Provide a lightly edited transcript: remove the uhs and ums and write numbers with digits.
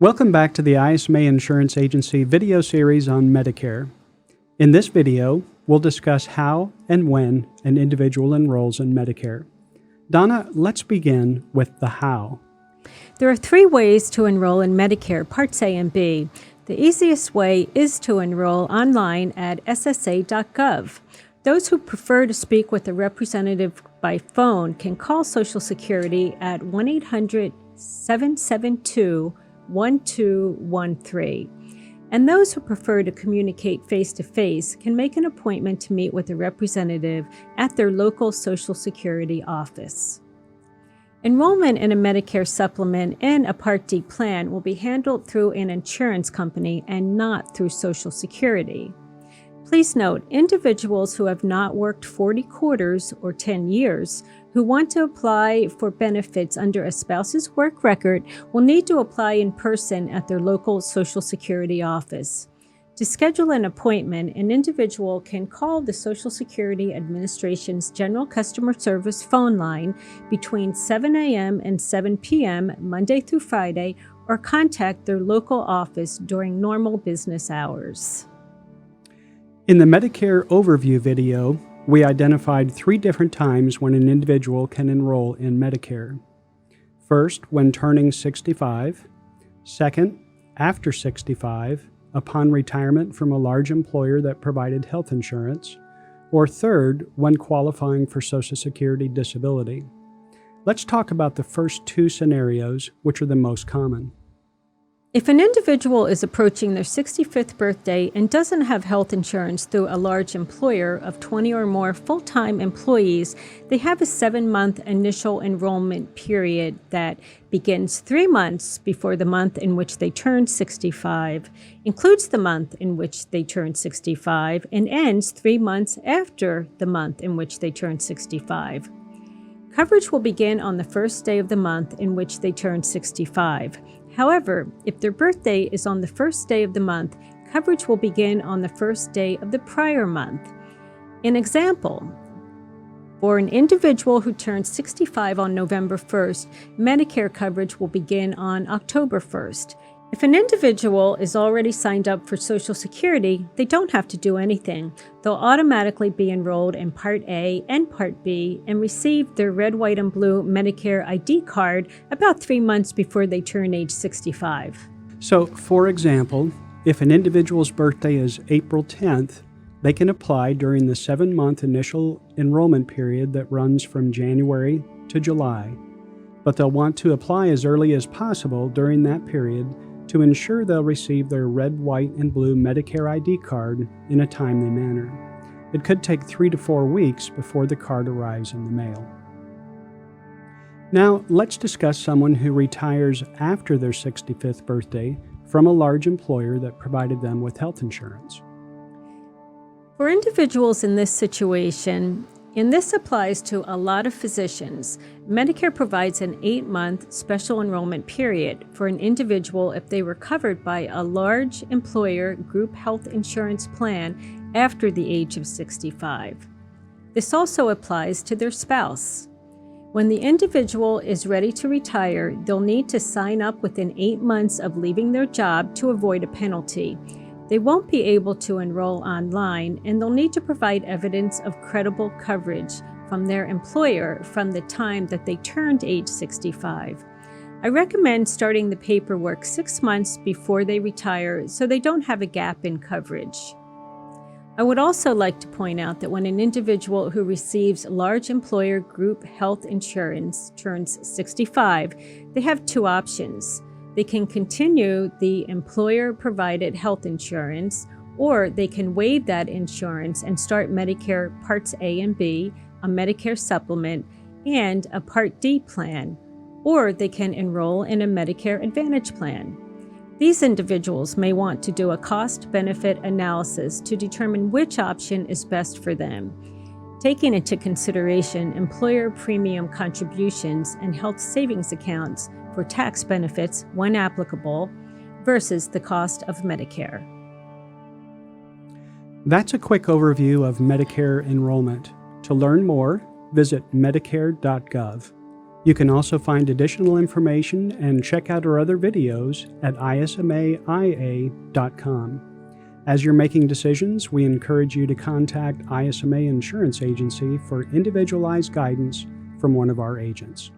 Welcome back to the ISMA Insurance Agency video series on Medicare. In this video, we'll discuss how and when an individual enrolls in Medicare. Donna, let's begin with the how. There are three ways to enroll in Medicare Parts A and B. The easiest way is to enroll online at ssa.gov. Those who prefer to speak with a representative by phone can call Social Security at 1-800-772-1213. And those who prefer to communicate face-to-face can make an appointment to meet with a representative at their local Social Security office. Enrollment in a Medicare supplement and a Part D plan will be handled through an insurance company and not through Social Security. Please note, individuals who have not worked 40 quarters or 10 years who want to apply for benefits under a spouse's work record will need to apply in person at their local Social Security office. To schedule an appointment, an individual can call the Social Security Administration's General Customer Service phone line between 7 a.m. and 7 p.m. Monday through Friday, or contact their local office during normal business hours. In the Medicare overview video, we identified three different times when an individual can enroll in Medicare. First, when turning 65. Second, after 65, upon retirement from a large employer that provided health insurance. Or third, when qualifying for Social Security disability. Let's talk about the first two scenarios, which are the most common. If an individual is approaching their 65th birthday and doesn't have health insurance through a large employer of 20 or more full-time employees, they have a 7-month initial enrollment period that begins 3 months before the month in which they turn 65, includes the month in which they turn 65, and ends 3 months after the month in which they turn 65. Coverage will begin on the first day of the month in which they turn 65. However, if their birthday is on the first day of the month, coverage will begin on the first day of the prior month. An example, for an individual who turns 65 on November 1st, Medicare coverage will begin on October 1st. If an individual is already signed up for Social Security, they don't have to do anything. They'll automatically be enrolled in Part A and Part B and receive their red, white, and blue Medicare ID card about 3 months before they turn age 65. So, for example, if an individual's birthday is April 10th, they can apply during the 7-month initial enrollment period that runs from January to July. But they'll want to apply as early as possible during that period to ensure they'll receive their red, white, and blue Medicare ID card in a timely manner. It could take 3 to 4 weeks before the card arrives in the mail. Now, let's discuss someone who retires after their 65th birthday from a large employer that provided them with health insurance. For individuals in this situation, and this applies to a lot of physicians, Medicare provides an 8-month special enrollment period for an individual if they were covered by a large employer group health insurance plan after the age of 65. This also applies to their spouse. When the individual is ready to retire, they'll need to sign up within 8 months of leaving their job to avoid a penalty. They won't be able to enroll online, and they'll need to provide evidence of credible coverage from their employer from the time that they turned age 65. I recommend starting the paperwork 6 months before they retire so they don't have a gap in coverage. I would also like to point out that when an individual who receives large employer group health insurance turns 65, they have 2 options. They can continue the employer-provided health insurance, or they can waive that insurance and start Medicare Parts A and B, a Medicare supplement, and a Part D plan, or they can enroll in a Medicare Advantage plan. These individuals may want to do a cost-benefit analysis to determine which option is best for them, taking into consideration employer premium contributions and health savings accounts for tax benefits when applicable versus the cost of Medicare. That's a quick overview of Medicare enrollment. To learn more, visit medicare.gov. You can also find additional information and check out our other videos at ismaia.com. As you're making decisions, we encourage you to contact ISMA Insurance Agency for individualized guidance from one of our agents.